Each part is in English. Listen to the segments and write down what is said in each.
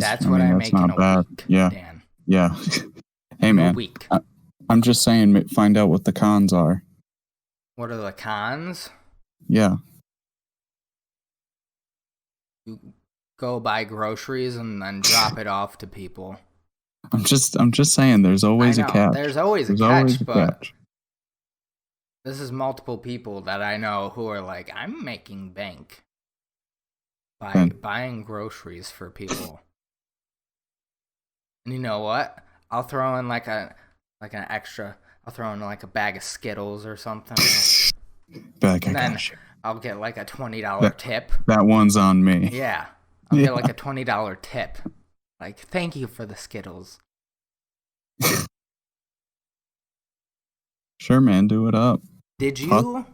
That's what I that's make in not a bad. week, Yeah, Dan. yeah. Hey, In a man, week. I'm just saying, find out what the cons are. What are the cons? Yeah. You go buy groceries and then drop it off to people. I'm just saying, there's always I a know. catch. There's always a There's always catch, a but catch. this is multiple people that I know who are like, I'm making bank by Ben. buying groceries for people. And you know what? I'll throw in like an extra. I'll throw in like a bag of Skittles or something. Back, I And then got you. I'll get like a $20 tip. That one's on me. Yeah. I'll get like a $20 tip. Like, thank you for the Skittles. Sure, man, do it up. Did you?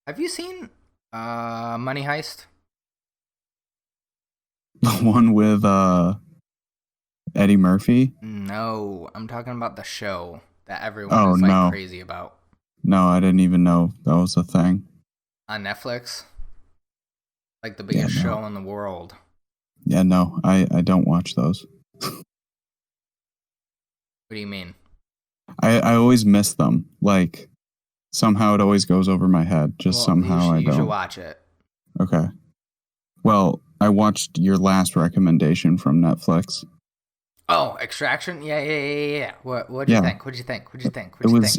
Have you seen Money Heist? The one with Eddie Murphy? No, I'm talking about the show that everyone is like crazy about. No, I didn't even know that was a thing. On Netflix? Like the biggest show in the world. Yeah, no, I don't watch those. What do you mean? I always miss them. Like, somehow it always goes over my head. Somehow I don't. You should watch it. Okay. Well, I watched your last recommendation from Netflix. Oh, Extraction? Yeah. What'd you think?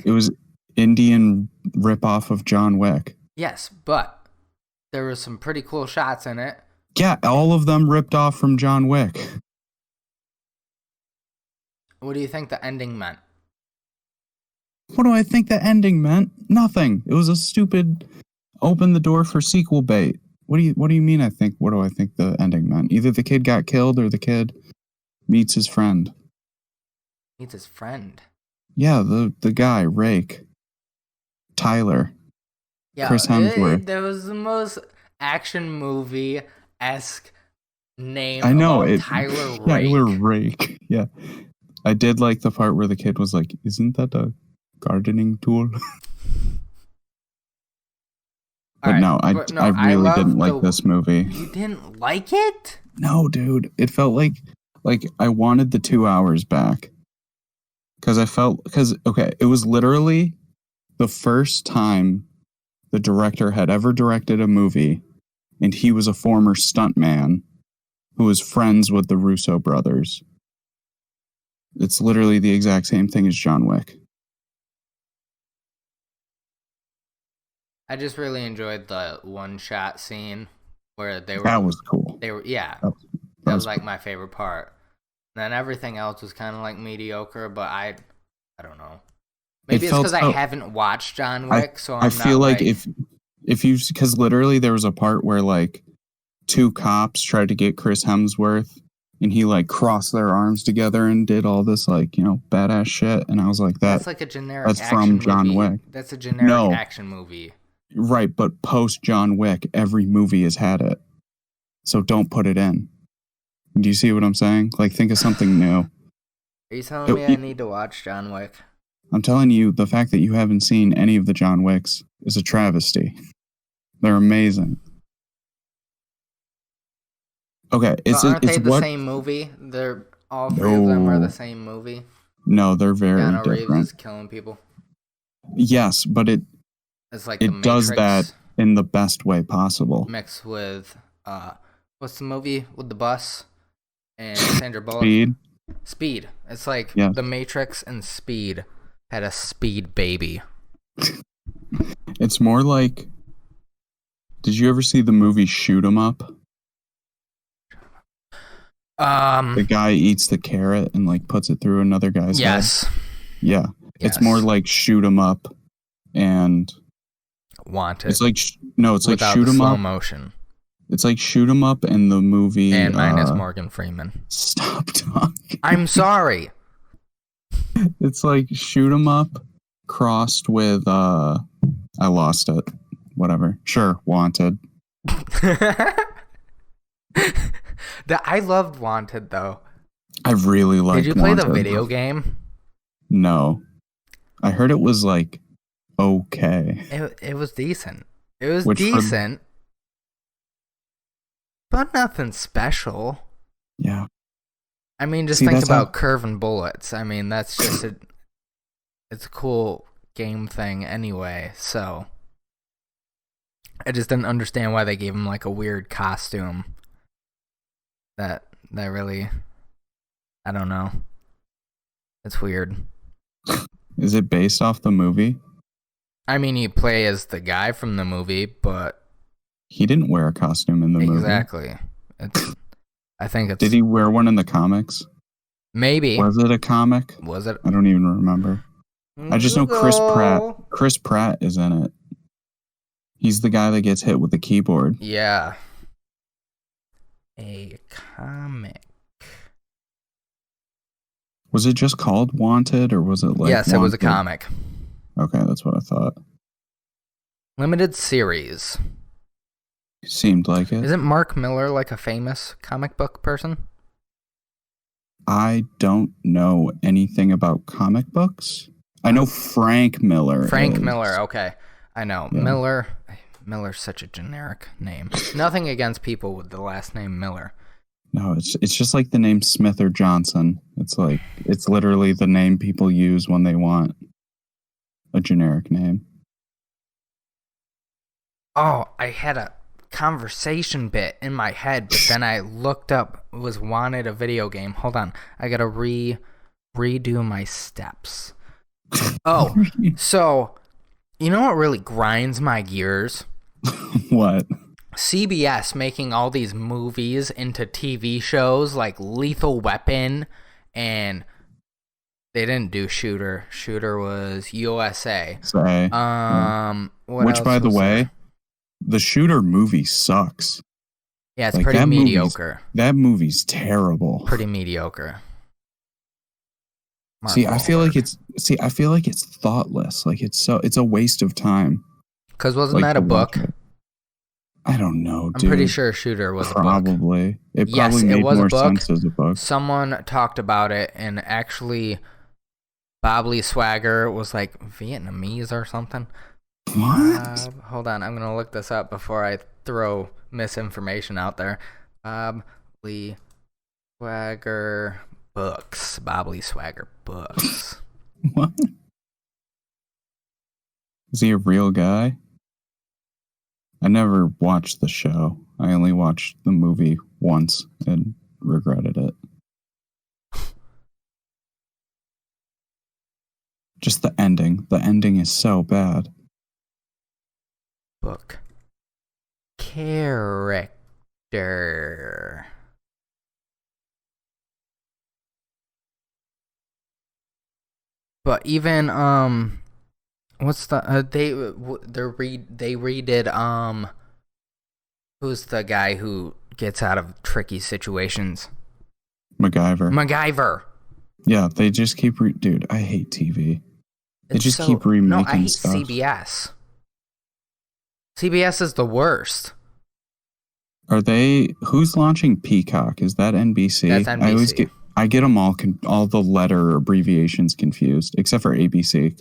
It was Indian ripoff of John Wick. Yes, but there was some pretty cool shots in it. Yeah, all of them ripped off from John Wick. What do you think the ending meant? What do I think the ending meant? Nothing. It was a stupid open the door for sequel bait. What do you mean what do I think the ending meant? Either the kid got killed or the kid meets his friend. Meets his friend? Yeah, the guy, Rake. Tyler. Yeah, Chris Hemsworth. That was the most action movie-esque name. I know Tyler Rake. Tyler Rake. Yeah. I did like the part where the kid was like, "Isn't that a gardening tool?" But no, I really didn't like this movie. You didn't like it? No, dude. It felt like I wanted the 2 hours back. Because it was literally the first time the director had ever directed a movie, and he was a former stuntman who was friends with the Russo brothers. It's literally the exact same thing as John Wick. I just really enjoyed the one-shot scene where they were... That was cool. That was like my favorite part. And then everything else was kind of like mediocre, but I don't know. Maybe it's because I haven't watched John Wick, so I feel like if you... Because literally there was a part where like two cops tried to get Chris Hemsworth, and he like crossed their arms together and did all this like, badass shit. And I was like, that's like a generic that's action from John movie. Wick. That's a generic action movie. Right, but post John Wick, every movie has had it. So don't put it in. Do you see what I'm saying? Like, think of something new. Are you telling me I need to watch John Wick? I'm telling you, the fact that you haven't seen any of the John Wicks is a travesty. They're amazing. Okay, aren't they the same movie? All three of them are the same movie. No, they're very different. Reeves is killing people. Yes, but it's like it does that in the best way possible. Mixed with what's the movie with the bus and Sandra Bullock? Speed. It's like The Matrix and Speed had a speed baby. It's more like, did you ever see the movie Shoot 'Em Up? The guy eats the carrot and like puts it through another guy's head. Yeah. It's more like Shoot 'Em Up and Wanted. It's like it's like Shoot 'Em Up. Slow motion. It's like Shoot 'Em Up in the movie. And minus Morgan Freeman. Stop talking. I'm sorry. It's like Shoot 'Em Up crossed with I lost it. Whatever. Sure, Wanted. I loved Wanted though. I really liked Did you play Wanted. the video game? No. I heard it was like okay. It was decent. It was decent. but nothing special. Yeah. I mean, just think about curving bullets. I mean, that's just it's a cool game thing anyway, so I just didn't understand why they gave him like a weird costume. That really, I don't know. It's weird. Is it based off the movie? I mean, you play as the guy from the movie, but he didn't wear a costume in the movie. Exactly. I think it's. Did he wear one in the comics? Maybe. Was it a comic? Was it? I don't even remember. I just know Chris Pratt. Chris Pratt is in it. He's the guy that gets hit with the keyboard. Yeah. A comic. Was it just called Wanted, or was it like? Yes, Wanted? It was a comic. Okay, that's what I thought. Limited series. Seemed like it. Isn't Mark Miller like a famous comic book person? I don't know anything about comic books. I know Frank Miller. Frank Miller, okay. I know. Yeah. Miller's such a generic name. Nothing against people with the last name Miller. No, it's just like the name Smith or Johnson. It's like it's literally the name people use when they want a generic name. Oh, I had a conversation bit in my head, but then I looked up, was Wanted a video game. Hold on. I gotta redo my steps. Oh, so you know what really grinds my gears? What? CBS making all these movies into TV shows like Lethal Weapon, and they didn't do Shooter. Shooter was USA. Which, by the way, the Shooter movie sucks. Yeah, it's like, pretty mediocre. That movie's terrible. Pretty mediocre. I feel like it's thoughtless. Like it's a waste of time. Because wasn't that a book? I don't know, dude. I'm pretty sure Shooter was a book. Probably. It probably made more sense as a book. Someone talked about it, and actually Bob Lee Swagger was like Vietnamese or something. What? Hold on, I'm going to look this up before I throw misinformation out there. Bob Lee Swagger books. Bob Lee Swagger books. What? Is he a real guy? I never watched the show. I only watched the movie once and regretted it. Just the ending. The ending is so bad. Book. Character. But even what's the they redid who's the guy who gets out of tricky situations? MacGyver. Yeah, they just keep dude, I hate TV. They just keep remaking stuff. No, I hate CBS. CBS is the worst. Are they? Who's launching Peacock? Is that NBC? That's NBC. I get them all the letter abbreviations confused, except for ABC.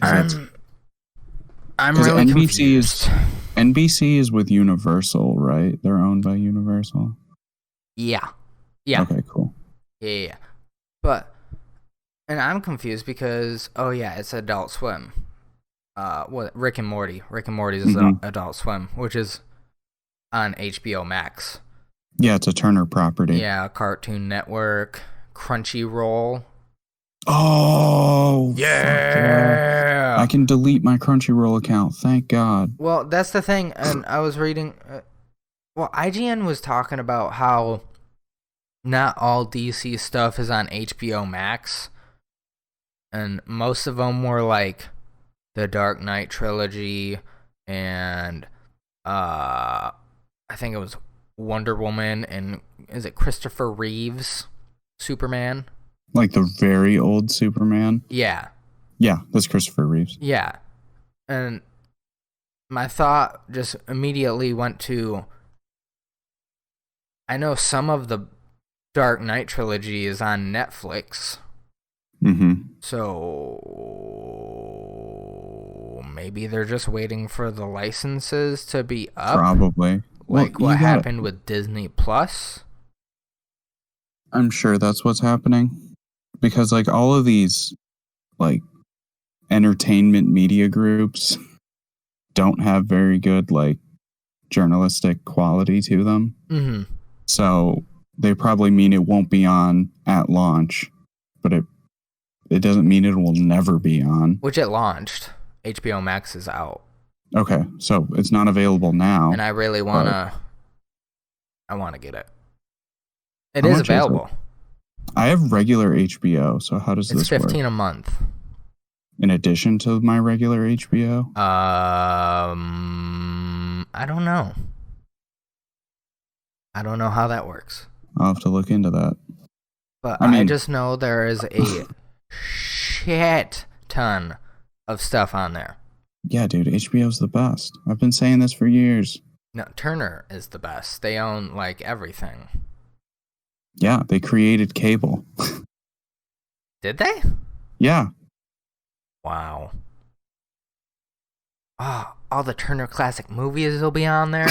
I'm really confused. NBC is with Universal, right? They're owned by Universal. Yeah. Okay, cool. Yeah. But, and I'm confused because it's Adult Swim. Rick and Morty. Rick and Morty is Adult Swim, which is on HBO Max. Yeah, it's a Turner property. Yeah, Cartoon Network, Crunchyroll. Oh, yeah! I can delete my Crunchyroll account. Thank God. Well, that's the thing, and I was reading. IGN was talking about how not all DC stuff is on HBO Max, and most of them were like the Dark Knight trilogy, and I think it was Wonder Woman, and is it Christopher Reeve's Superman? Like the very old Superman? Yeah. Yeah, that's Christopher Reeves. Yeah. And my thought just immediately went to, I know some of the Dark Knight trilogy is on Netflix. Mm-hmm. So maybe they're just waiting for the licenses to be up. Probably. like what happened with Disney Plus? I'm sure that's what's happening. Because like all of these like entertainment media groups don't have very good like journalistic quality to them. Mm-hmm. So they probably mean it won't be on at launch, but it doesn't mean it will never be on. Which it launched. HBO Max is out. Okay, so it's not available now. And I really wanna get it. It is available. I have regular HBO, so how does this work? It's $15 a month. In addition to my regular HBO? I don't know. I don't know how that works. I'll have to look into that. But I just know there is a shit ton of stuff on there. Yeah, dude, HBO's the best. I've been saying this for years. No, Turner is the best. They own, like, everything. Yeah, they created cable. Did they? Yeah. Wow. Oh, all the Turner Classic movies will be on there.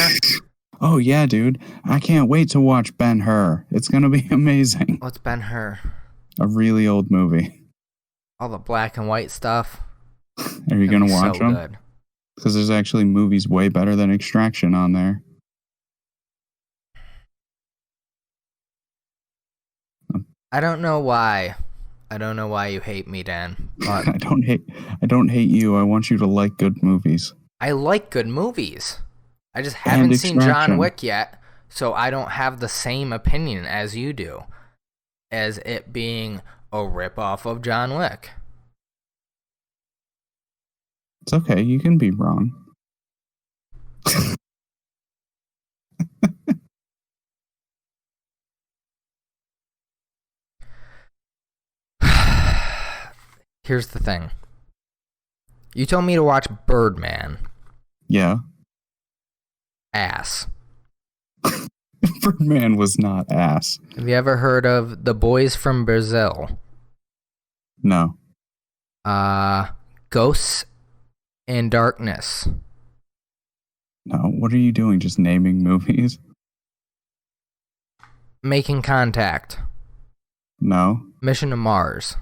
Oh, yeah, dude. I can't wait to watch Ben-Hur. It's going to be amazing. What's Ben-Hur? A really old movie. All the black and white stuff. Are you going to watch them? Good. Because there's actually movies way better than Extraction on there. I don't know why. I don't know why you hate me, Dan. But I don't hate you. I want you to like good movies. I like good movies. I just haven't seen John Wick yet, so I don't have the same opinion as you do, as it being a ripoff of John Wick. It's okay. You can be wrong. Here's the thing. You told me to watch Birdman. Yeah. Ass. Birdman was not ass. Have you ever heard of The Boys from Brazil? No. Ghosts in Darkness. No. What are you doing? Just naming movies? Making Contact. No. Mission to Mars.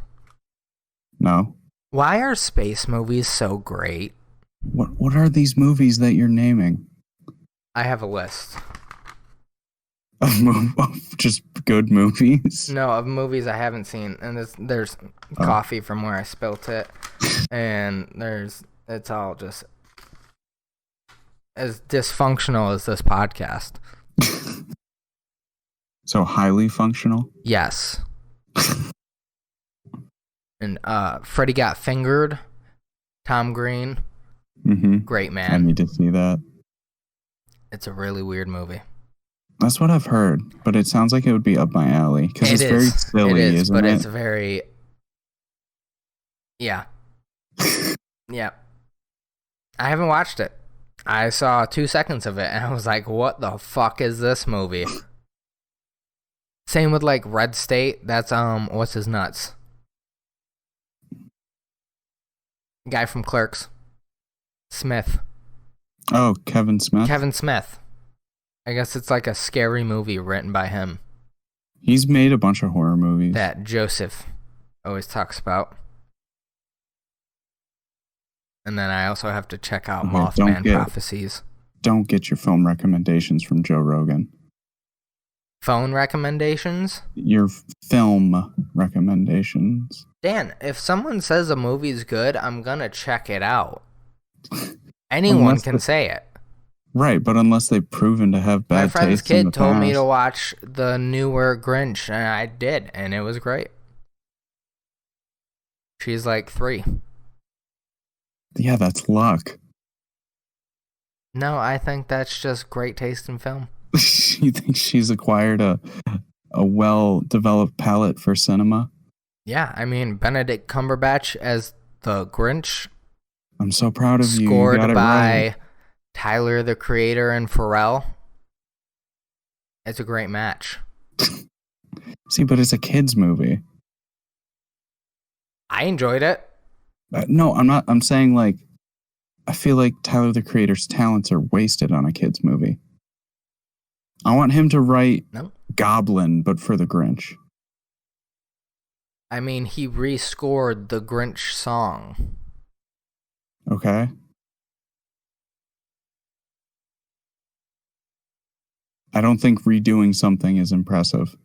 No. Why are space movies so great? What are these movies that you're naming? I have a list. Of just good movies? No, of movies I haven't seen. And there's coffee from where I spilt it. And it's all just as dysfunctional as this podcast. So highly functional? Yes. And Freddy Got Fingered. Tom Green. Mm-hmm. Great man. I need to see that. It's a really weird movie. That's what I've heard, but it sounds like it would be up my alley because it's very silly, isn't it? But it's very, yeah, yeah. I haven't watched it. I saw 2 seconds of it, and I was like, "What the fuck is this movie?" Same with like Red State. That's what's his nuts? Guy from Clerks. Smith. Oh, Kevin Smith. Kevin Smith. I guess it's like a scary movie written by him. He's made a bunch of horror movies. That Joseph always talks about. And then I also have to check out Mothman Prophecies. Don't get your film recommendations from Joe Rogan. Phone recommendations? Your film recommendations. Dan, if someone says a movie's good, I'm gonna check it out. Anyone can say it. Right, but unless they've proven to have bad taste. My friend's kid told me to watch the newer Grinch, and I did, and it was great. She's like 3. Yeah, that's luck. No, I think that's just great taste in film. You think she's acquired a well-developed palate for cinema? Yeah, I mean, Benedict Cumberbatch as the Grinch. I'm so proud of you. Scored you got it by right. Tyler, the Creator, and Pharrell. It's a great match. See, but it's a kid's movie. I enjoyed it. No, I'm not. I'm saying, like, I feel like Tyler, the Creator's talents are wasted on a kid's movie. I want him to write No. Goblin, but for the Grinch. I mean, he rescored the Grinch song. Okay. I don't think redoing something is impressive.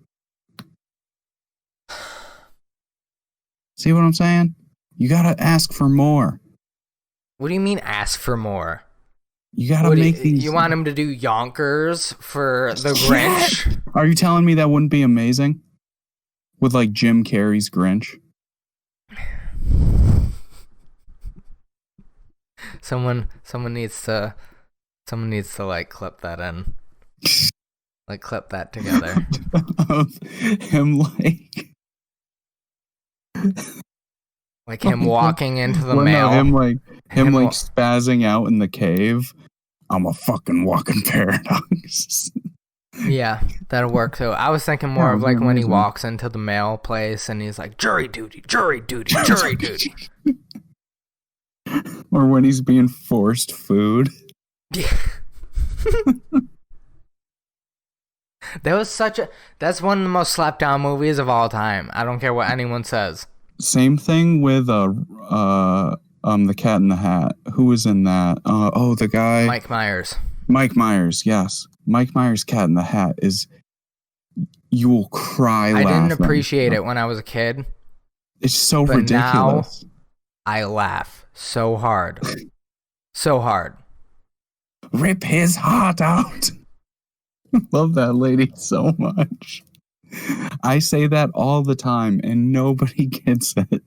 See what I'm saying? You gotta ask for more. What do you mean ask for more? You gotta make these. You want him to do Yonkers for the Grinch? Yeah. Are you telling me that wouldn't be amazing? With like Jim Carrey's Grinch? Someone needs to like clip that in. Like clip that together. Of him like him walking into the well, mail. No, him like spazzing out in the cave. I'm a fucking walking paradox. Yeah, that'll work too. I was thinking more of like when he walks into the mail place and he's like, jury duty, jury duty, jury duty. Or when he's being forced food. Yeah. That's one of the most slapped down movies of all time. I don't care what anyone says. Same thing with The Cat in the Hat. Who was in that? The guy Mike Myers. Mike Myers, yes. Mike Myers' Cat in the Hat is, you will cry laughing. I didn't appreciate it when I was a kid. It's so ridiculous. Now I laugh so hard. So hard. Rip his heart out. Love that lady so much. I say that all the time and nobody gets it.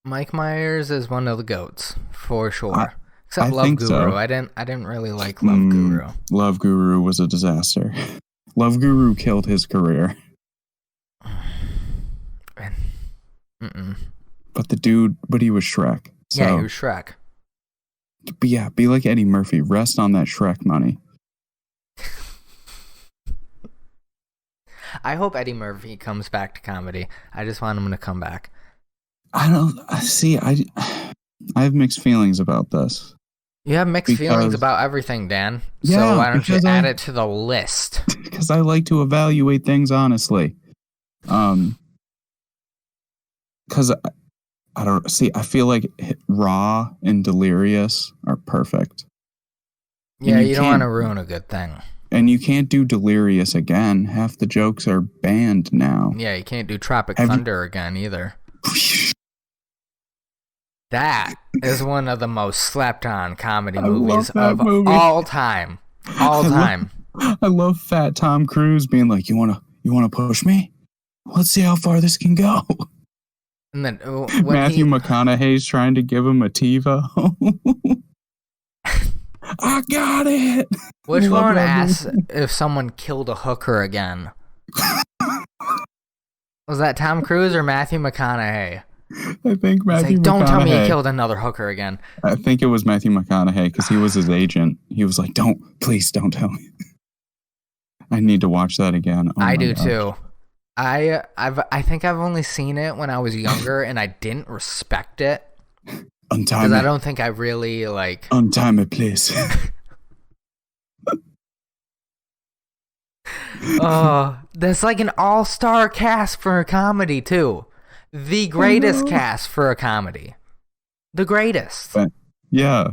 Mike Myers is one of the GOATs for sure. Except I Love think Guru. so. I didn't really like Love Guru. Love Guru was a disaster. Love Guru killed his career. But he was Shrek. So, yeah, he was Shrek. But yeah, be like Eddie Murphy. Rest on that Shrek money. I hope Eddie Murphy comes back to comedy. I just want him to come back. I have mixed feelings about this. You have mixed feelings about everything, Dan. Yeah, so why don't you add it to the list? Because I like to evaluate things honestly. Because I don't see. I feel like Raw and Delirious are perfect. Yeah, you don't want to ruin a good thing. And you can't do Delirious again. Half the jokes are banned now. Yeah, you can't do Tropic Thunder again either. That is one of the most slept-on comedy movies of all time. All time. I love Fat Tom Cruise being like, "You wanna push me? Let's see how far this can go." And then Matthew McConaughey's trying to give him a TiVo. I got it. Which one asks if someone killed a hooker again? Was that Tom Cruise or Matthew McConaughey? I think Matthew McConaughey. Don't tell me he killed another hooker again. I think it was Matthew McConaughey because he was his agent. He was like, please don't tell me. I need to watch that again. I do too. I think I've only seen it when I was younger and I didn't respect it. Because I don't think I really like... Untime it, please. That's like an all-star cast for a comedy, too. The greatest cast for a comedy. The greatest. Yeah.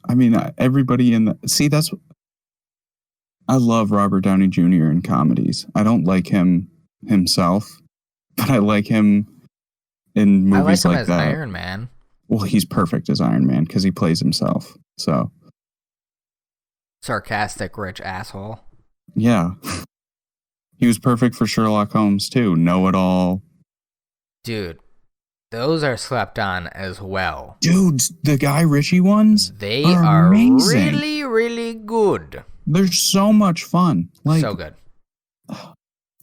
I mean, everybody in the... See, that's... I love Robert Downey Jr. in comedies. I don't like him himself, but I like him in movies like that. I like him as Iron Man. Well, he's perfect as Iron Man because he plays himself. So sarcastic, rich asshole. Yeah. He was perfect for Sherlock Holmes too. Know-it-all. Dude, those are slept on as well. Dude, the Guy Ritchie ones? They are amazing. Really, really good. They're so much fun. Like, so good.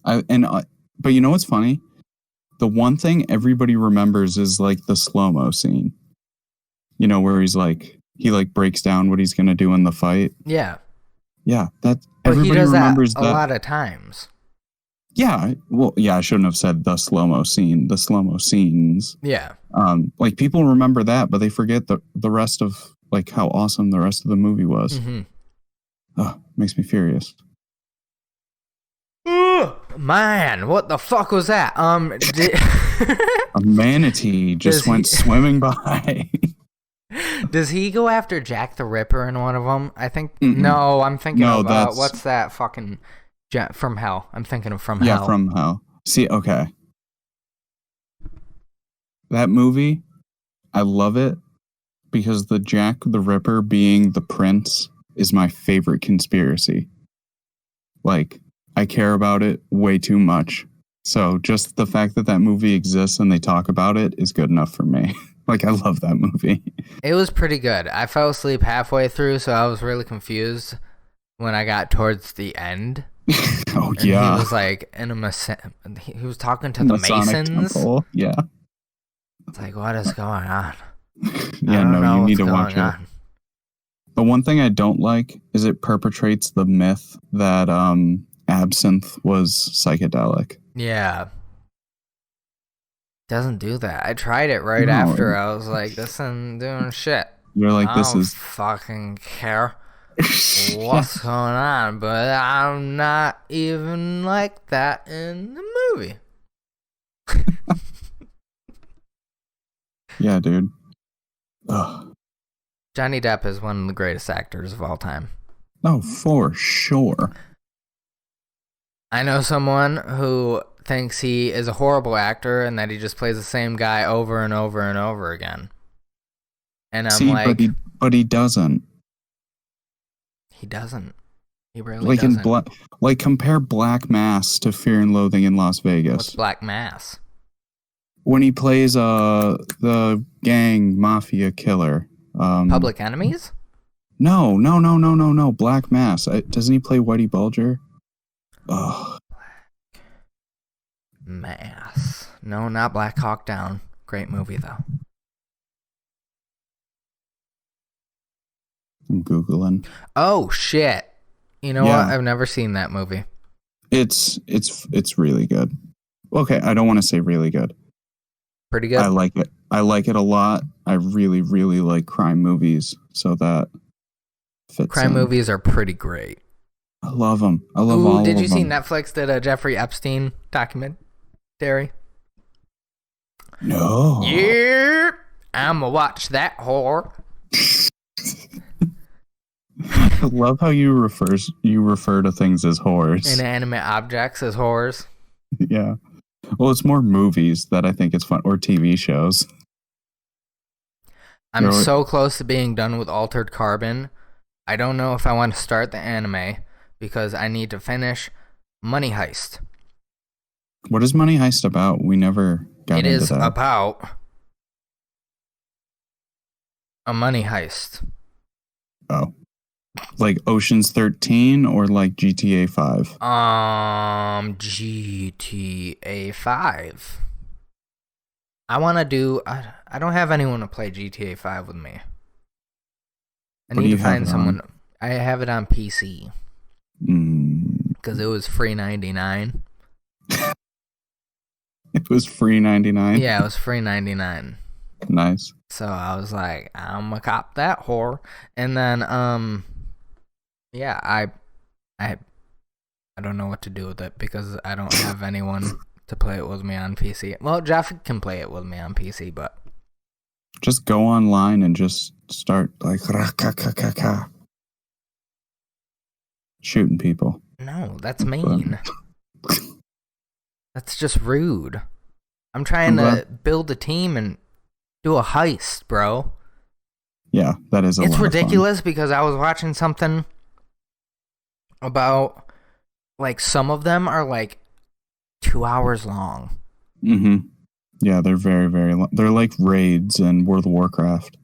But you know what's funny? The one thing everybody remembers is like the slow-mo scene. You know, where he breaks down what he's going to do in the fight. Yeah. Yeah, but everybody remembers that a lot of times. Yeah, well, yeah, I shouldn't have said the slow-mo scene, the slow-mo scenes. Yeah. Like people remember that, but they forget the rest of like how awesome the rest of the movie was. Mm-hmm. Oh, makes me furious. Man, what the fuck was that? A manatee just went swimming by. Does he go after Jack the Ripper in one of them? I think. Mm-mm. No, I'm thinking of that's what's that fucking From Hell? I'm thinking of From Hell. Yeah, From Hell. See, okay. That movie, I love it because the Jack the Ripper being the prince is my favorite conspiracy. Like, I care about it way too much. So just the fact that that movie exists and they talk about it is good enough for me. Like, I love that movie. It was pretty good. I fell asleep halfway through, so I was really confused when I got towards the end. Oh, and yeah. He was like, he was talking to the Masonic Masons. Temple. Yeah. It's like, what is going on? Yeah, no, you need to watch it. The one thing I don't like is it perpetrates the myth that absinthe was psychedelic. Yeah. Doesn't do that. I tried it right after. I was like, this isn't doing shit. You're like, I this don't is fucking care what's going on, but I'm not even like that in the movie. Yeah, dude. Ugh. Johnny Depp is one of the greatest actors of all time. Oh, for sure. I know someone who thinks he is a horrible actor and that he just plays the same guy over and over and over again. And I'm like, but he doesn't. He doesn't. He really doesn't. Like compare Black Mass to Fear and Loathing in Las Vegas. What's Black Mass? When he plays the gang mafia killer. Public Enemies? No. Black Mass. Doesn't he play Whitey Bulger? Oh. Black Mass. No, not Black Hawk Down. Great movie though. I'm Googling. Oh shit. You know what? I've never seen that movie. It's really good. Okay, I don't want to say really good. Pretty good. I like it. I like it a lot. I really, really like crime movies, so that fits. Crime movies are pretty great. I love them. I love all of them. Did you see Netflix did a Jeffrey Epstein documentary? No. Yeah, I'ma watch that whore. I love how you refer to things as whores. Inanimate objects as whores. Yeah. Well, it's more movies that I think it's fun, or TV shows. I'm so close to being done with Altered Carbon. I don't know if I want to start the anime because I need to finish Money Heist. What is Money Heist about? We never got into that. It is about a money heist. Oh. Like Ocean's 13 or like GTA 5? GTA 5. I want to do... I don't have anyone to play GTA 5 with me. I need to find someone... I have it on PC. Because it was free $99. It was free $99? Yeah, it was free $99. Nice. So I was like, I'm gonna cop that whore. And then, yeah, I don't know what to do with it because I don't have anyone to play it with me on PC. Well, Jeff can play it with me on PC, but just go online and just start like shooting people. No, that's mean. That's just rude. I'm trying to build a team and do a heist, bro. Yeah, that is a lot of fun. It's ridiculous because I was watching something about, like, some of them are, like, 2 hours long. Mm-hmm. Yeah, they're very, very long. They're like raids in World of Warcraft.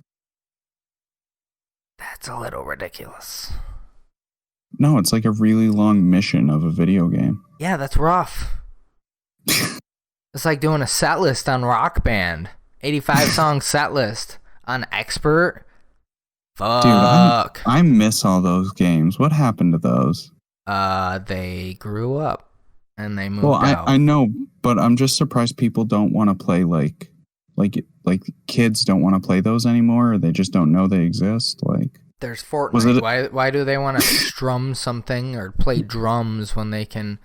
That's a little ridiculous. No, it's like a really long mission of a video game. Yeah, that's rough. It's like doing a set list on Rock Band. 85 song set list on Expert. Fuck. Dude, I miss all those games. What happened to those? They grew up and they moved out. I know, but I'm just surprised people don't want to play like kids don't want to play those anymore, or they just don't know they exist. Like, there's Fortnite. Why do they want to strum something or play drums when they can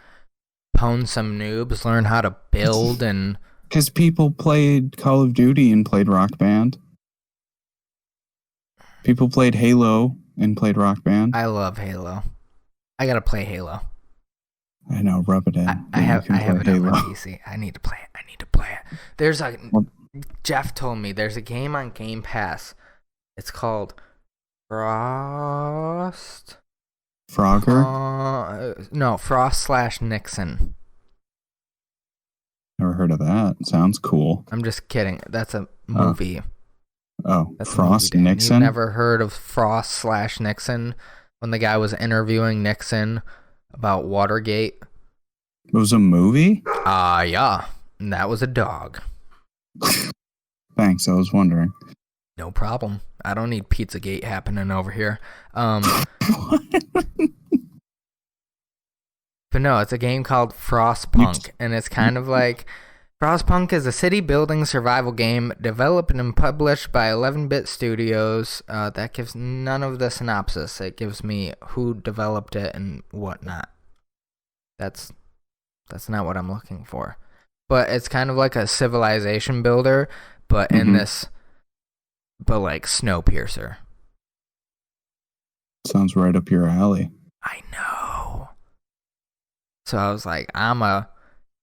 hone some noobs, learn how to build and... Because people played Call of Duty and played Rock Band. People played Halo and played Rock Band. I love Halo. I gotta play Halo. I know, rub it in. I have it on my PC. I need to play it. There's Jeff told me there's a game on Game Pass. It's called Frost. Frogger? No, Frost/Nixon. Never heard of that. Sounds cool. I'm just kidding. That's a movie. That's Frost Nixon? You've never heard of Frost/Nixon when the guy was interviewing Nixon about Watergate? It was a movie? Yeah. And that was a dog. Thanks, I was wondering. No problem. I don't need Pizzagate happening over here. But no, it's a game called Frostpunk, and it's kind of like... Frostpunk is a city-building survival game developed and published by 11-Bit Studios. That gives none of the synopsis. It gives me who developed it and whatnot. That's not what I'm looking for. But it's kind of like a civilization builder, but in this... But like Snowpiercer. Sounds right up your alley. I know. So I was like, I'ma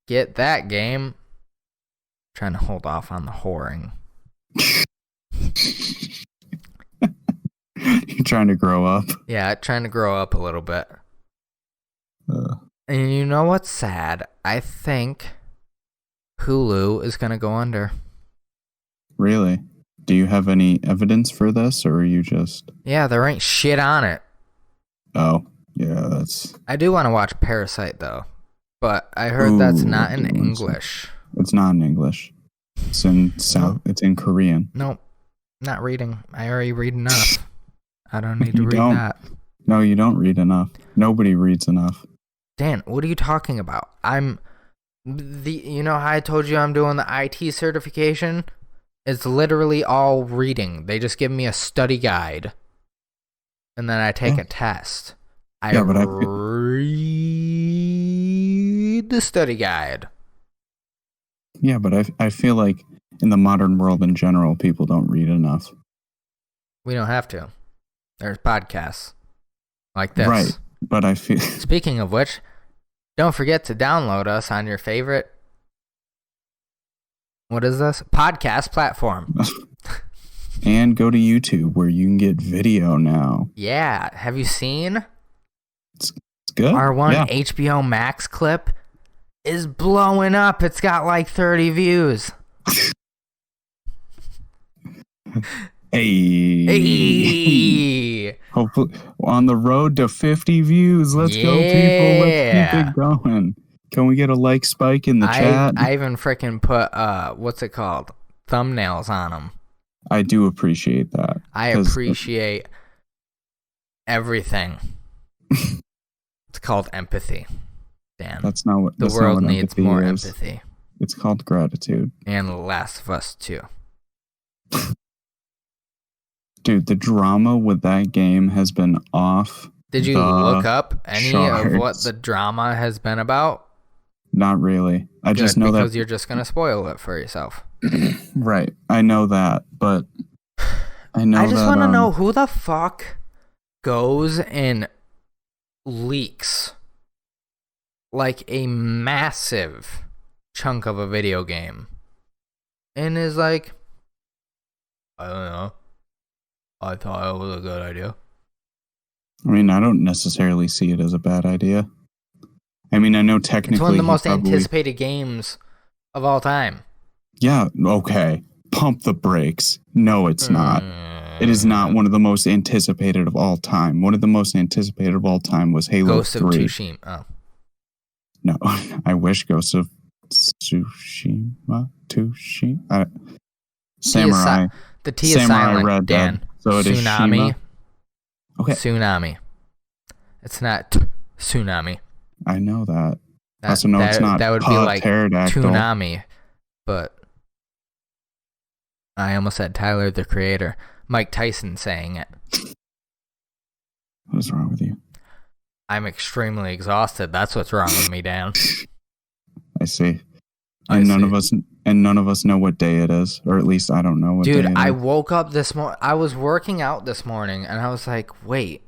get that game. Trying to hold off on the whoring. You're trying to grow up? Yeah, trying to grow up a little bit. And you know what's sad? I think Hulu is going to go under. Really? Do you have any evidence for this, or are you just... Yeah, there ain't shit on it. Oh, yeah, that's... I do want to watch Parasite, though. But I heard that's not in English. It's not in English. It's in It's in Korean. Nope. Not reading. I already read enough. I don't need to read that. No, you don't read enough. Nobody reads enough. Dan, what are you talking about? You know how I told you I'm doing the IT certification? It's literally all reading. They just give me a study guide. And then I take a test. I read the study guide. Yeah, but I feel like in the modern world in general, people don't read enough. We don't have to. There's podcasts like this. Right, but I feel... Speaking of which, don't forget to download us on your favorite... What is this? Podcast platform. And go to YouTube where you can get video now. Yeah. Have you seen? It's good. Our one HBO Max clip is blowing up. It's got like 30 views. Hey. Hopefully on the road to 50 views. Let's go, people. Let's keep it going. Can we get a like spike in the chat? I even freaking put, what's it called? Thumbnails on them. I do appreciate that. I appreciate everything. It's called empathy, Dan. That's not what the world needs. More empathy. It's called gratitude. And The Last of Us 2. Dude, the drama with that game has been off. Did you look up any of what the drama has been about? Not really. I just know because you're just going to spoil it for yourself. Right. I know that, but I just want to know who the fuck goes and leaks like a massive chunk of a video game and is like, I don't know. I thought it was a good idea. I mean, I don't necessarily see it as a bad idea. I mean, I know technically... It's one of the most anticipated games of all time. Yeah, okay. Pump the brakes. No, it's not. It is not one of the most anticipated of all time. One of the most anticipated of all time was Halo Ghost 3. Ghost of Tsushima. Oh. No, I wish Ghost of Tsushima? Samurai. The T is silent, Red Dan. Dead. So it is Tsunami. Shima. Okay. Tsunami. It's not tsunami. I know that. Also, no, it's not. That would be like pterodactyl. Toonami, but I almost said Tyler, the Creator. Mike Tyson saying it. What's wrong with you? I'm extremely exhausted. That's what's wrong with me, Dan. I see. And none of us know what day it is, or at least I don't know what day it is. Dude, I woke up this morning. I was working out this morning, and I was like, wait.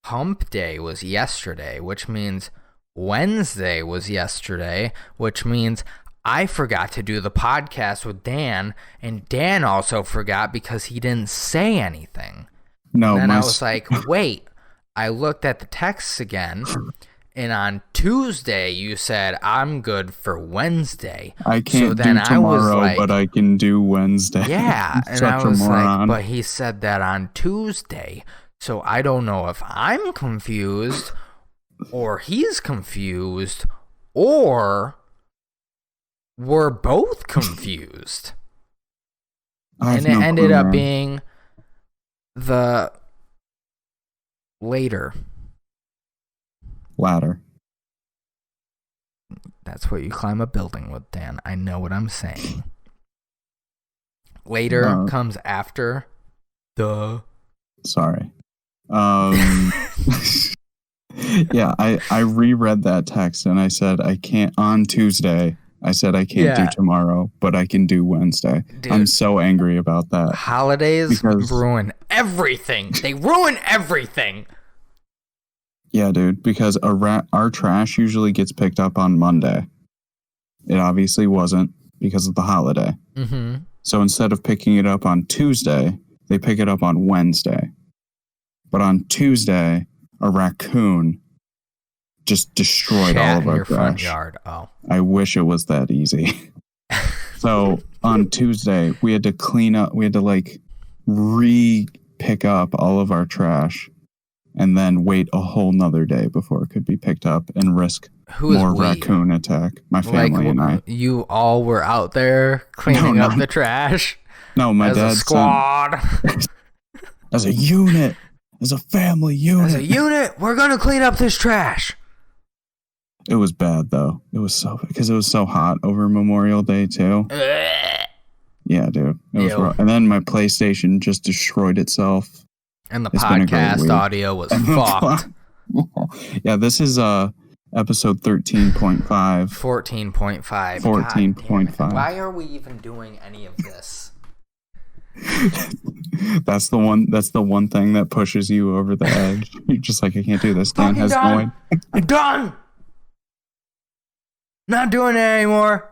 Hump Day was yesterday, which means Wednesday was yesterday, which means I forgot to do the podcast with Dan, and Dan also forgot because he didn't say anything. No, and then I was like, wait. I looked at the texts again, and on Tuesday you said I'm good for Wednesday. I can't do tomorrow, but I can do Wednesday. Yeah, and I was like, but he said that on Tuesday, so I don't know if I'm confused, or he's confused, or we're both confused. And it ended up being the ladder. That's what you climb a building with, Dan. I know what I'm saying. Later comes after the... Sorry. Yeah, I reread that text and I said I can't on Tuesday. I said I can't do tomorrow, but I can do Wednesday. Dude, I'm so angry about that. Holidays ruin everything. They ruin everything. Yeah, dude, because our trash usually gets picked up on Monday. It obviously wasn't because of the holiday. Mm-hmm. So instead of picking it up on Tuesday, they pick it up on Wednesday. But on Tuesday, a raccoon just destroyed all of our your trash. Front yard. Oh, I wish it was that easy. So on Tuesday, we had to clean up. We had to re-pick up all of our trash, and then wait a whole nother day before it could be picked up and risk more raccoon attack. My family and I. You all were out there cleaning up the trash. No, my dad. As a squad. As a unit. As a family unit. As a unit, we're gonna clean up this trash. It was bad though. It was so hot over Memorial Day too. Yeah, dude. It was rough. And then my PlayStation just destroyed itself. And the podcast audio was fucked. Yeah, this is episode 13.5. 14.5. 14.5. Why are we even doing any of this? That's the one thing that pushes you over the edge. You're just like, I can't do this. Dan has going. I'm done. Not doing it anymore.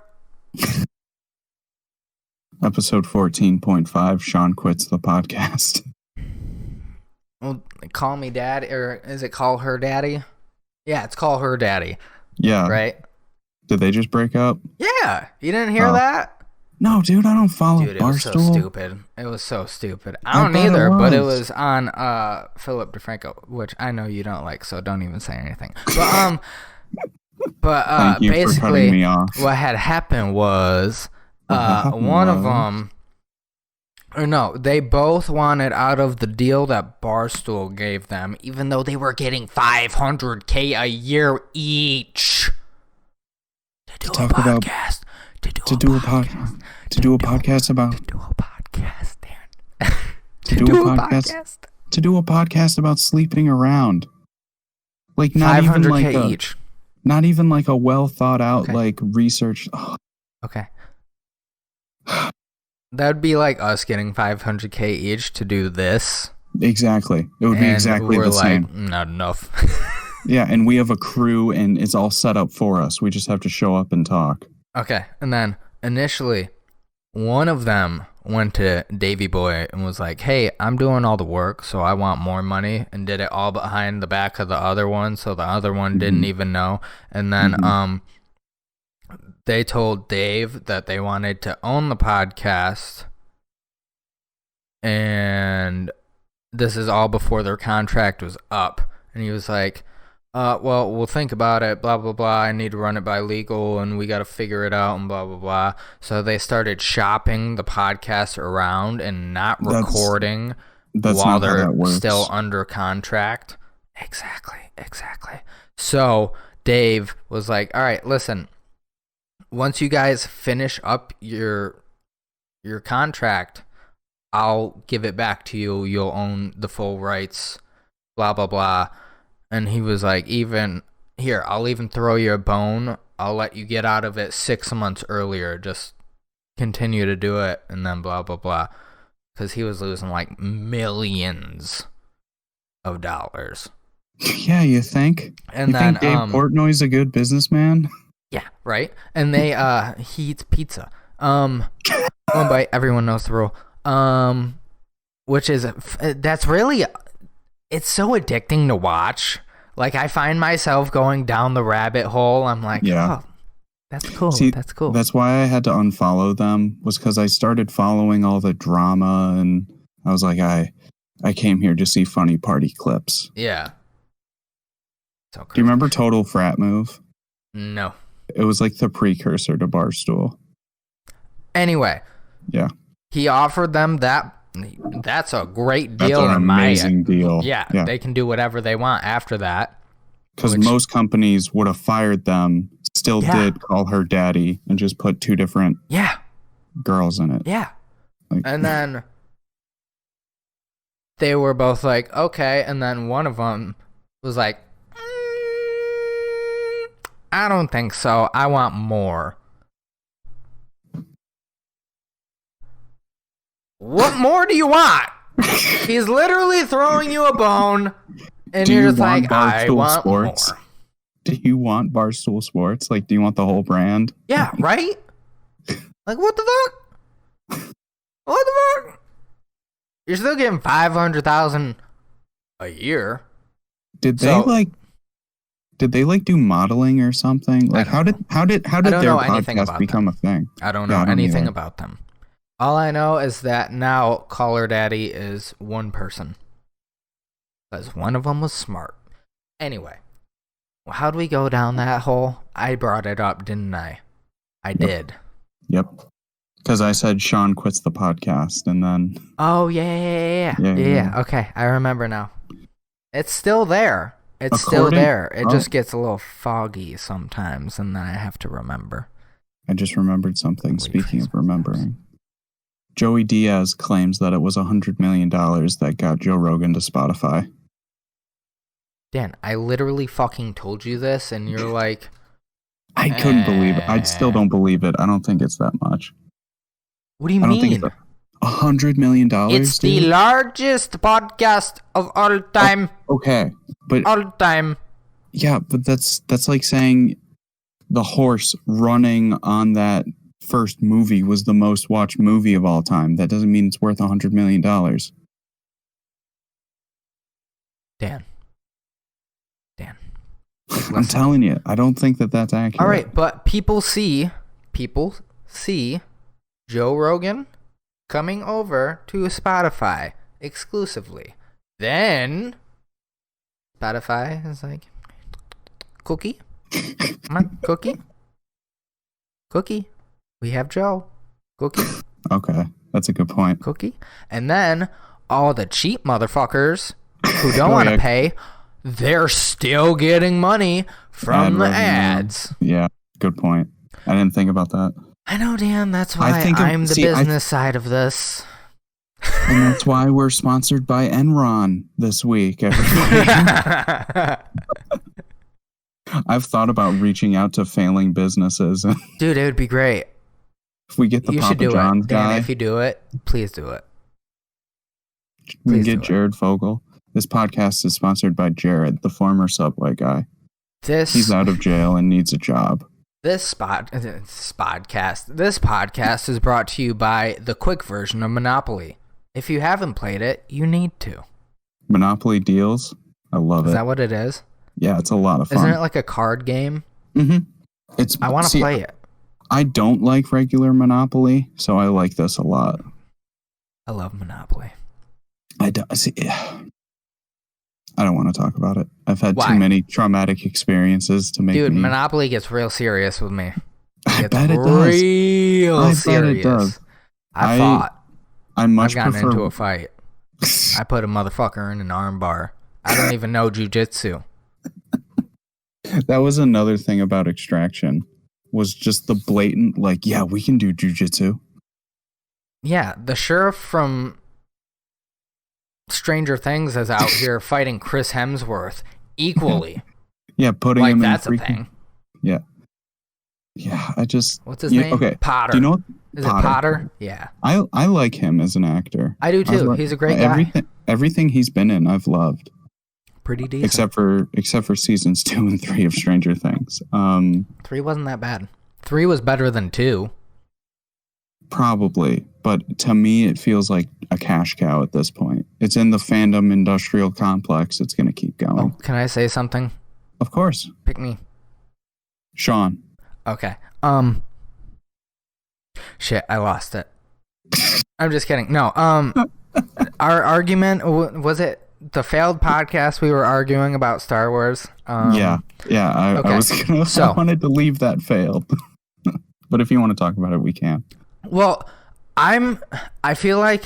Episode 14.5. Sean quits the podcast. Well, call me dad, or is it call her daddy? Yeah, it's call her daddy. Yeah. Right? Did they just break up? Yeah. You didn't hear that? No, dude, I don't follow Dude, Barstool. It was so stupid. It was so stupid. I don't either, but it was on Philip DeFranco, which I know you don't like, so don't even say anything. But Thank you basically, for cutting me off. what had happened was one of them, or no, they both wanted out of the deal that Barstool gave them, even though they were getting $500K a year each to do a podcast. To do a podcast, Darren. To do a podcast about sleeping around. Like not even like each. Not even like a well thought out research. Oh. Okay. That would be like us getting $500K each to do this. Exactly. It would be exactly the same. Not enough. Yeah, and we have a crew and it's all set up for us. We just have to show up and talk. Okay, and then initially, one of them went to Davey Boy and was like, hey, I'm doing all the work, so I want more money, and did it all behind the back of the other one, so the other one didn't even know. And then they told Dave that they wanted to own the podcast, and this is all before their contract was up. And he was like, well, we'll think about it, blah, blah, blah. I need to run it by legal, and we got to figure it out, and blah, blah, blah. So they started shopping the podcast around and not recording while they're still under contract. Exactly. So Dave was like, all right, listen, once you guys finish up your contract, I'll give it back to you. You'll own the full rights, blah, blah, blah. And he was like, here, I'll even throw you a bone. I'll let you get out of it 6 months earlier. Just continue to do it, and then blah, blah, blah. Because he was losing like millions of dollars. Yeah, you think? And you then think Dave Portnoy's a good businessman? Yeah, right. And they he eats pizza. One bite, everyone knows the rule. Which is that's really, it's so addicting to watch. Like, I find myself going down the rabbit hole. I'm like, yeah. Oh, that's cool. See, that's cool. That's why I had to unfollow them, was because I started following all the drama, and I was like, I came here to see funny party clips. Yeah. So do you remember Total Frat Move? No. It was like the precursor to Barstool. Anyway. Yeah. He offered them that. That's a great deal. That's an amazing deal. Yeah, they can do whatever they want after that. Because most companies would have fired them, still did call her daddy, and just put two different girls in it. Yeah. And then they were both like, okay. And then one of them was like, I don't think so. I want more. What more do you want? He's literally throwing you a bone, and you're just like, I want more. Do you want Barstool Sports? Like, do you want the whole brand? Yeah, right? Like, what the fuck? What the fuck? You're still getting $500,000 a year. Did they do modeling or something? Like, how did their podcast become a thing? I don't know anything about them. All I know is that now Caller Daddy is one person. Because one of them was smart. Anyway, how do we go down that hole? I brought it up, didn't I? I did. Yep. Because I said Sean quits the podcast, and then... Oh, yeah. Okay, I remember now. It's still there. Still there. It just gets a little foggy sometimes, and then I have to remember. I just remembered something. Speaking of remembering. Joey Diaz claims that it was $100 million that got Joe Rogan to Spotify. Dan, I literally fucking told you this, and you're like... I couldn't believe it. I still don't believe it. I don't think it's that much. What do you mean? $100 million? It's the largest podcast of all time. Okay, but... All time. Yeah, but that's like saying the horse running on that first movie was the most watched movie of all time. That doesn't mean it's worth $100 million. Dan. I'm telling you, I don't think that's accurate. All right, but people see Joe Rogan coming over to Spotify exclusively. Then Spotify is like, Cookie? Come on, Cookie. We have Joe. Cookie. Okay, that's a good point. Cookie. And then all the cheap motherfuckers who don't want to pay, they're still getting money from the ads. Yeah, good point. I didn't think about that. I know, Dan. That's why I'm the business side of this. And that's why we're sponsored by Enron this week, everybody. I've thought about reaching out to failing businesses. Dude, it would be great. If we get the Papa John's guy. Dan, if you do it, please do it. We can get Jared Fogle. This podcast is sponsored by Jared, the former Subway guy. He's out of jail and needs a job. This podcast is brought to you by the quick version of Monopoly. If you haven't played it, you need to. Monopoly deals? I love it. Is that what it is? Yeah, it's a lot of fun. Isn't it like a card game? Mm-hmm. I want to play it. I don't like regular Monopoly, so I like this a lot. I love Monopoly. I don't want to talk about it. I've had too many traumatic experiences to make Dude, Monopoly gets real serious with me. I bet it does. Real serious. I fought. I've gotten into a fight. I put a motherfucker in an arm bar. I don't even know jujitsu. That was another thing about Extraction, was just the blatant, like, yeah, we can do jujitsu. Yeah, the sheriff from Stranger Things is out here fighting Chris Hemsworth equally. Yeah, putting Like him that's in a thing. Yeah. Yeah, I just... What's his name? Okay. Potter. Do you know what? Is it Potter? Yeah. I like him as an actor. I do too. He's a great guy. Everything he's been in, I've loved. Pretty decent. Except for seasons 2 and 3 of Stranger Things. 3 wasn't that bad. 3 was better than 2. Probably, but to me, it feels like a cash cow at this point. It's in the fandom industrial complex. It's going to keep going. Oh, can I say something? Of course. Pick me. Sean. Okay. Shit, I lost it. I'm just kidding. No. Our argument, was it the failed podcast we were arguing about Star Wars? Yeah. I wanted to leave that failed. But if you want to talk about it, we can. Well, I feel like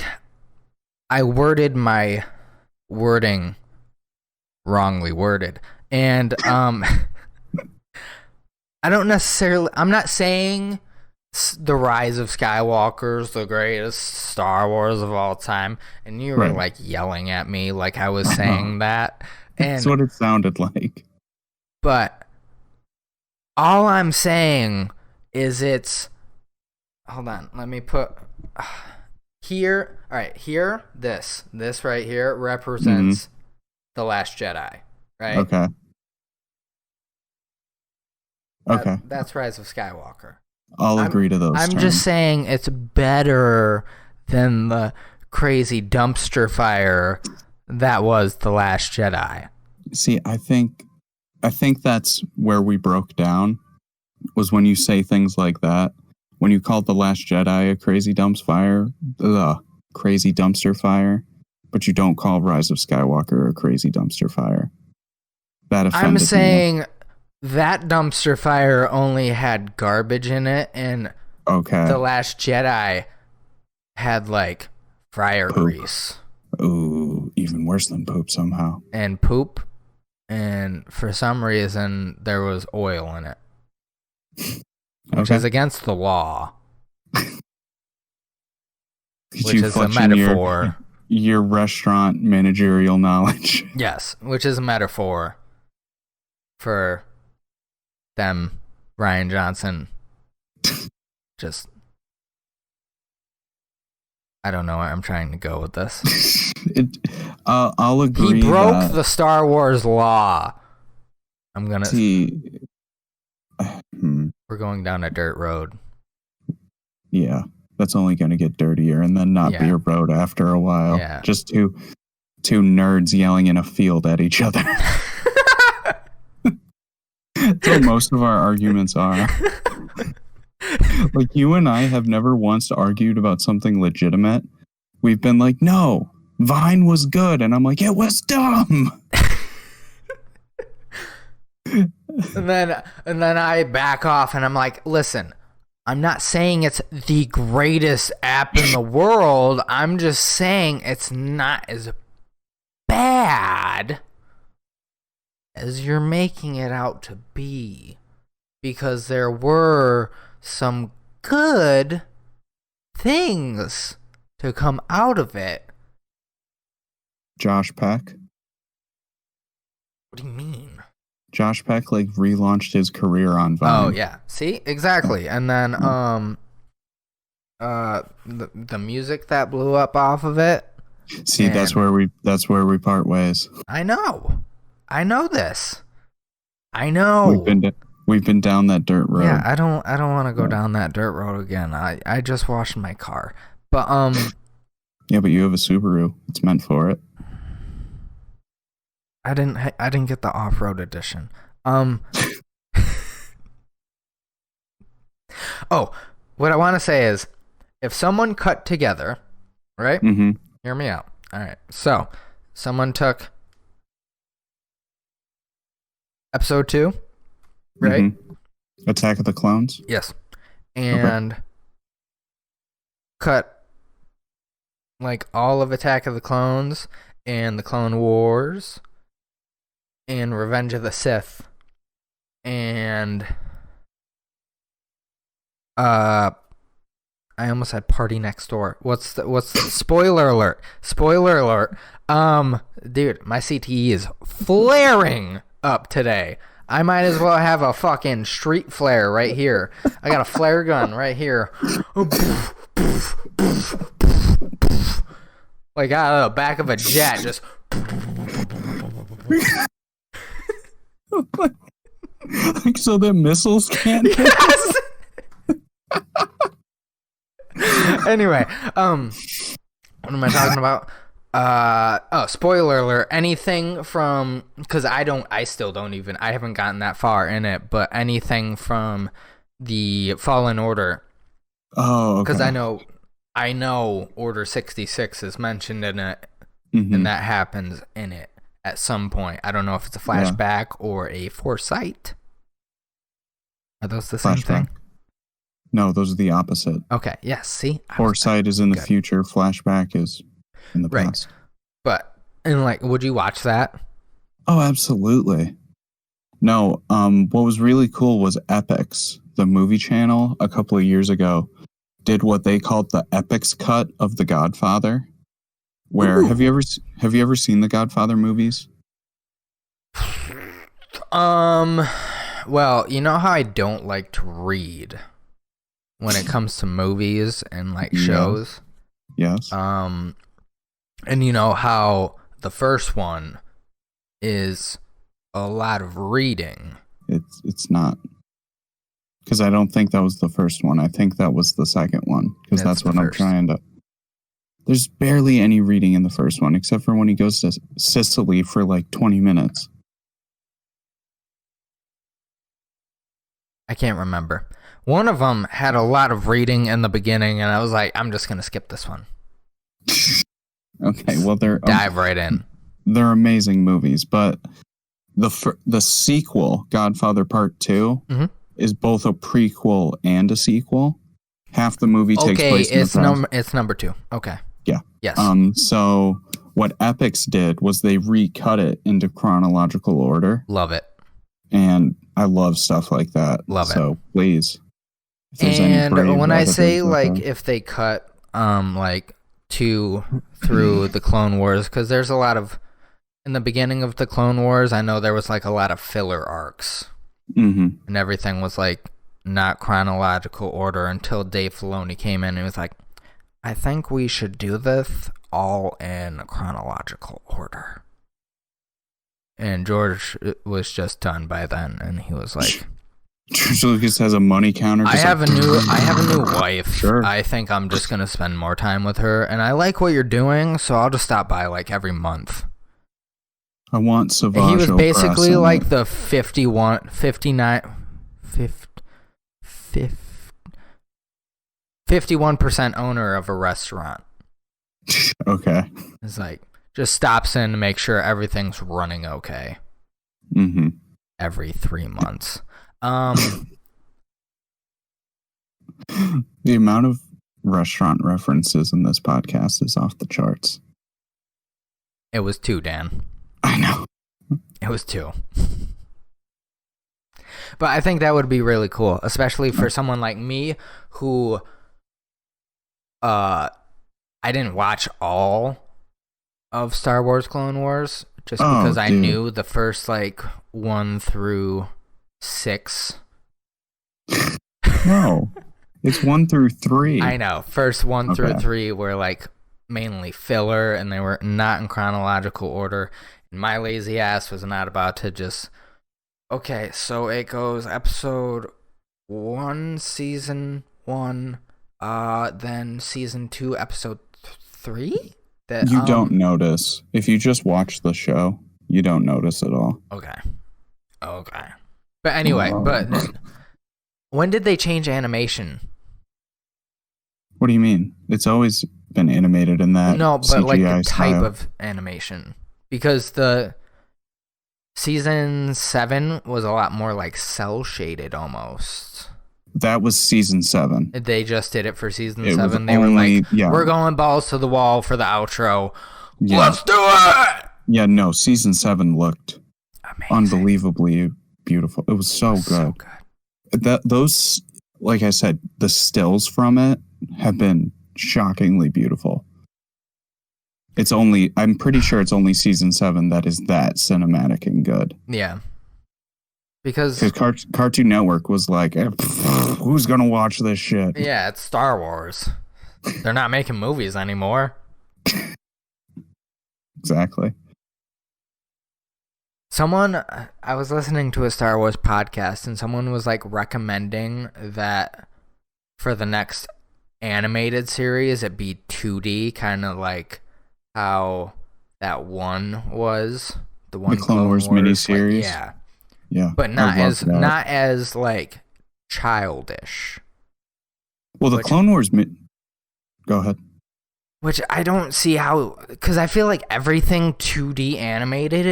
I worded my wording wrongly worded. And I don't necessarily, I'm not saying the Rise of Skywalker is the greatest Star Wars of all time, and you were like yelling at me like I was saying that. And that's what it sounded like. But all I'm saying is it's... Hold on, let me put... Here, all right, here, this right here represents The Last Jedi, right? Okay. Okay. That's Rise of Skywalker. I'll agree to those I'm terms. just saying it's better than the crazy dumpster fire that was The Last Jedi. See, I think that's where we broke down, was when you say things like that. When you called The Last Jedi a crazy dumpster fire, but you don't call Rise of Skywalker a crazy dumpster fire. That offended I'm me. saying that dumpster fire only had garbage in it, and The Last Jedi had like fryer grease. Ooh, even worse than poop somehow. And poop, and for some reason there was oil in it. Which is against the law. Which is a metaphor. Your restaurant managerial knowledge. Yes, which is a metaphor for them, Ryan Johnson. Just... I don't know where I'm trying to go with this. I'll agree. He broke the Star Wars law. I'm gonna... See... We're going down a dirt road. Yeah, that's only going to get dirtier and then not be a road after a while. Yeah. Just two nerds yelling in a field at each other. That's what most of our arguments are. Like, you and I have never once argued about something legitimate. We've been like, no, Vine was good. And I'm like, it was dumb. And then I back off and I'm like, listen, I'm not saying it's the greatest app in the world. I'm just saying it's not as bad as you're making it out to be. Because there were some good things to come out of it. Josh Peck? What do you mean? Josh Peck relaunched his career on Vine. Oh yeah, see, exactly. And then the music that blew up off of it. See, that's where we part ways. I know this. I know. We've been down that dirt road. Yeah, I don't want to go down that dirt road again. I just washed my car, but Yeah, but you have a Subaru. It's meant for it. I didn't get the off-road edition. Oh, what I want to say is, if someone cut together, right? Mm-hmm. Hear me out. All right. So, someone took episode 2, right? Mm-hmm. Attack of the Clones? Yes. And cut all of Attack of the Clones and the Clone Wars and Revenge of the Sith and I almost said Party Next Door. What's the spoiler alert? Spoiler alert. Dude, my CTE is flaring up today. I might as well have a fucking street flare right here. I got a flare gun right here. Like out of the back of a jet, just. Like so that missiles can't hit. Yes. Anyway, what am I talking about? Spoiler alert. Anything from, because I still don't even, I haven't gotten that far in it, but anything from the Fallen Order. Oh, okay. Because I know Order 66 is mentioned in it, and that happens in it at some point. I don't know if it's a flashback or a foresight. Are those the same thing? No, those are the opposite. Okay, yes, see? Foresight is in the future, flashback is in the past. But, and like, would you watch that? Oh, absolutely. No, what was really cool was Epix, the movie channel, a couple of years ago, did what they called the Epix cut of The Godfather. Where have you ever seen the Godfather movies? Well, you know how I don't like to read when it comes to movies and like shows? Yes. And you know how the first one is a lot of reading. It's not. Because I don't think that was the first one. I think that was the second one. Because that's what I'm trying to... There's barely any reading in the first one, except for when he goes to Sicily for like 20 minutes. I can't remember. One of them had a lot of reading in the beginning, and I was like, I'm just going to skip this one. Okay, well, dive right in. They're amazing movies, but the sequel, Godfather Part 2, is both a prequel and a sequel. Half the movie takes place in the past. It's number 2. Okay. Yeah. Yes. So what Epix did was they recut it into chronological order. Love it. And I love stuff like that. Love it. So please. And when I say like if they cut like 2 through the Clone Wars, because there's a lot of, in the beginning of the Clone Wars, I know there was like a lot of filler arcs. And everything was like not chronological order until Dave Filoni came in and was like, I think we should do this all in chronological order. And George was just done by then, and he was like, George Lucas has a money counter. I have a new wife. Sure. I think I'm just gonna spend more time with her, and I like what you're doing, so I'll just stop by like every month. I want Savage. He was basically like the 51% owner of a restaurant. Okay. It's like, just stops in to make sure everything's running okay. Every 3 months. The amount of restaurant references in this podcast is off the charts. It was 2, Dan. I know. It was 2. But I think that would be really cool, especially for someone like me who I didn't watch all of Star Wars Clone Wars just because I knew the first like 1 through 6. No. It's 1 through 3. I know. First 1 through 3 were like mainly filler and they were not in chronological order. And my lazy ass was not about to just, okay, so it goes episode 1, season 1, then season 2, episode 3? That you don't notice. If you just watch the show, you don't notice at all. Okay. But anyway, when did they change animation? What do you mean? It's always been animated in that No, but CGI like the type style. of animation. Because the season 7 was a lot more like cell shaded almost. That was season 7. They just did it for season It 7. was They were only- like, yeah. we're going balls to the wall for the outro. Yeah. Let's do it! Yeah, no, season 7 looked Amazing. unbelievably beautiful. It was so So good. Those, like I said, the stills from it have been shockingly beautiful. I'm pretty sure it's only season 7 that is that cinematic and good. Yeah. Because Cartoon Network was like, who's gonna watch this shit? yeah, it's Star Wars. They're not making movies anymore. Exactly. I was listening to a Star Wars podcast, and someone was like recommending that for the next animated series, it be 2D, kind of like how that one was, the Clone Wars miniseries. Like, yeah, but not as like childish. Well, the Clone Wars. Go ahead. Which I don't see how, because I feel like everything 2D animated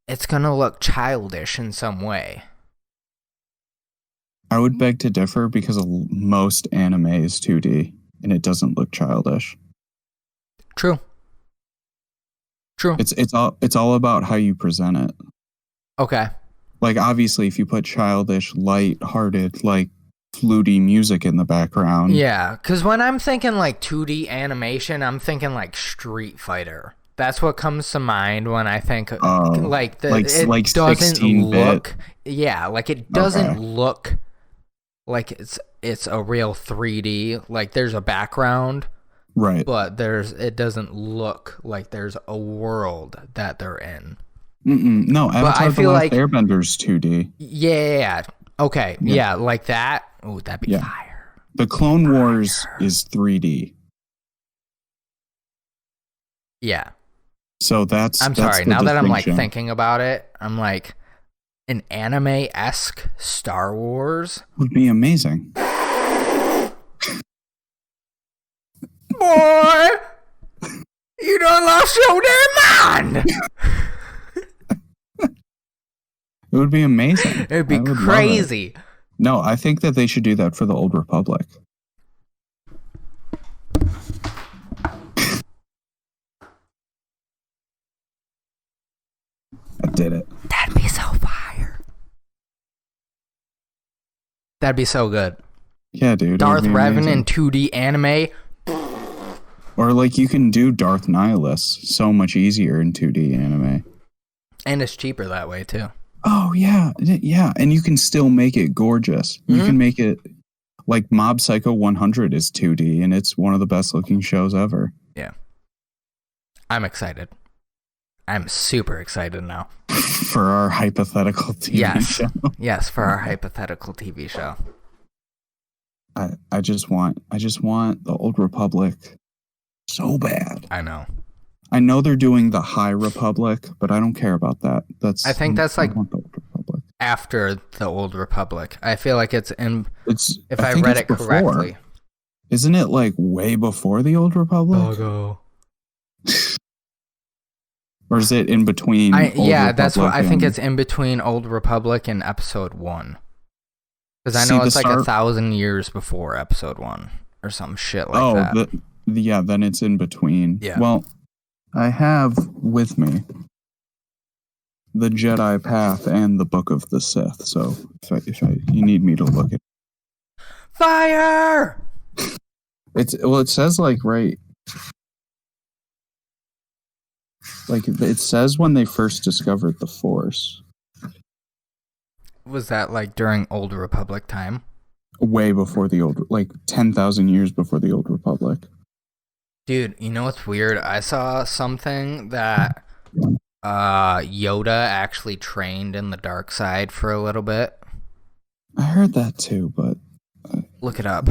it's gonna look childish in some way. I would beg to differ because most anime is 2D and it doesn't look childish. True. It's all about how you present it. Okay. Like obviously, if you put childish, light-hearted, like fluty music in the background. Yeah, because when I'm thinking like 2D animation, I'm thinking like Street Fighter. That's what comes to mind when I think like it doesn't look. Yeah, like it doesn't look like it's a real 3D. Like there's a background, right? But it doesn't look like there's a world that they're in. No, Avatar: The Last Airbender's 2D. Yeah. Okay. Yeah, like that. Oh, that'd be fire. The Clone Wars is 3D. Yeah. So I'm sorry. Now that I'm like thinking about it, I'm like, an anime-esque Star Wars would be amazing. Boy, you done lost your damn mind. It would be amazing. It'd be crazy. No, I think that they should do that for the Old Republic. I did it. That'd be so fire. That'd be so good. Yeah, dude. Darth Revan in 2D anime. Or like you can do Darth Nihilus so much easier in 2D anime. And it's cheaper that way too. Oh yeah. Yeah. And you can still make it gorgeous. Mm-hmm. You can make it like Mob Psycho 100 is 2D and it's one of the best looking shows ever. Yeah. I'm excited. I'm super excited now. For our hypothetical TV show. Yes, for our hypothetical TV show. I just want the Old Republic so bad. I know. I know they're doing the High Republic, but I don't care about that. I think that's like after the Old Republic. I feel like it's if I read it correctly. Isn't it like way before the Old Republic? Oh. Or is it in between? That's what I think. It's in between Old Republic and Episode 1. Because I know it's like 1,000 years before Episode 1 or some shit like that. Then it's in between. Yeah. Well, I have with me the Jedi Path and the Book of the Sith. So if you need me to look at fire. It says like right. Like it says when they first discovered the Force. Was that like during Old Republic time? Way before like 10,000 years before the Old Republic. Dude, you know what's weird? I saw something that Yoda actually trained in the dark side for a little bit. I heard that too, but look it up.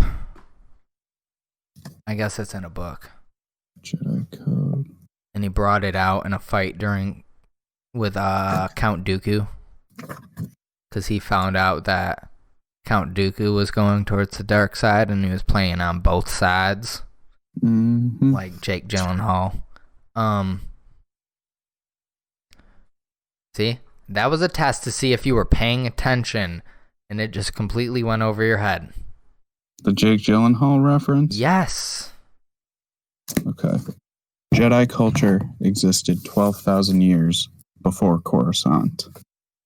I guess it's in a book. Jedi Code. And he brought it out in a fight with Count Dooku. Because he found out that Count Dooku was going towards the dark side and he was playing on both sides. Mm-hmm. Like Jake Gyllenhaal. See? That was a test to see if you were paying attention and it just completely went over your head. The Jake Gyllenhaal reference? Yes. Okay. Jedi culture existed 12,000 years before Coruscant.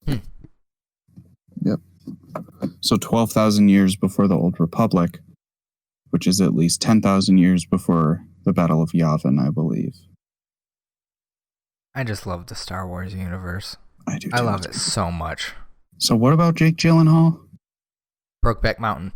Yep. So 12,000 years before the Old Republic, which is at least 10,000 years before the Battle of Yavin, I believe. I just love the Star Wars universe. I do too. I love it so much. So what about Jake Gyllenhaal? Brokeback Mountain.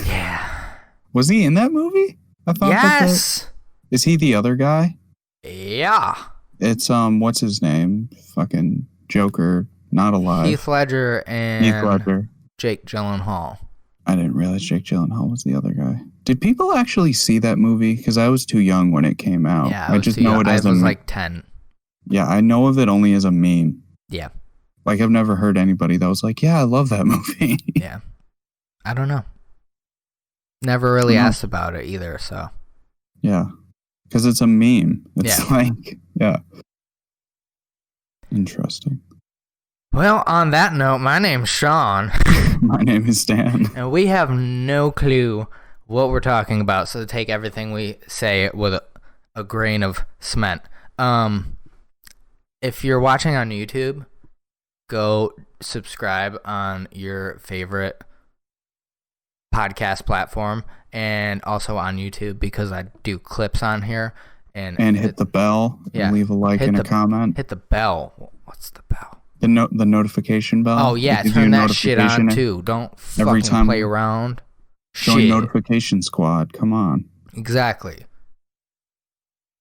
Yeah. Was he in that movie? I thought Yes. Is he the other guy? Yeah. It's what's his name? Fucking Joker, not alive. Heath Ledger and Heath Ledger. Jake Gyllenhaal. I didn't realize Jake Gyllenhaal was the other guy. Did people actually see that movie? Because I was too young when it came out. Yeah, I just know it as I was like 10. Yeah, I know of it only as a meme. Yeah. Like, I've never heard anybody that was like, yeah, I love that movie. Yeah. I don't know. Never really asked about it either, so. Yeah. Because it's a meme. It's like, yeah. Interesting. Well, on that note, my name's Sean. My name is Dan. And we have no clue what we're talking about, so take everything we say with a grain of cement. If you're watching on YouTube, go subscribe on your favorite podcast platform and also on YouTube because I do clips on here. And hit the bell. Yeah. And leave a like and a comment. Hit the bell. What's the bell? The notification bell. Oh, yeah. Turn that shit on, too. Don't fucking play around. Join Notification Squad. Come on. Exactly.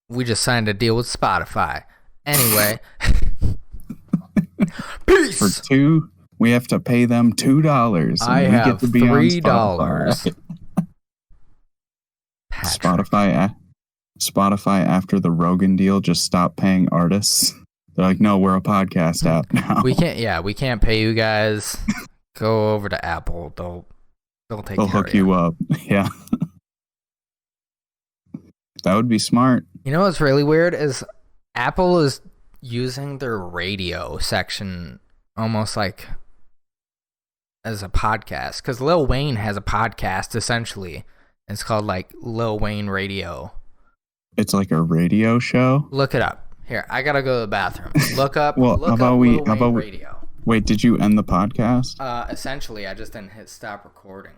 We just signed a deal with Spotify. Anyway. Peace. For $2, we have to pay them $2. I have $3. Spotify after the Rogan deal just stopped paying artists. They're like, no, we're a podcast app now. We can't pay you guys. Go over to Apple. They'll take care of you. They'll hook you up. Yeah. That would be smart. You know what's really weird is Apple is using their radio section almost like as a podcast. Because Lil Wayne has a podcast, essentially. It's called like Lil Wayne Radio. It's like a radio show? Look it up. Here, I gotta go to the bathroom. Look up. Well, look how up about Lil Wayne Radio. Wait, did you end the podcast? Essentially, I just didn't hit stop recording.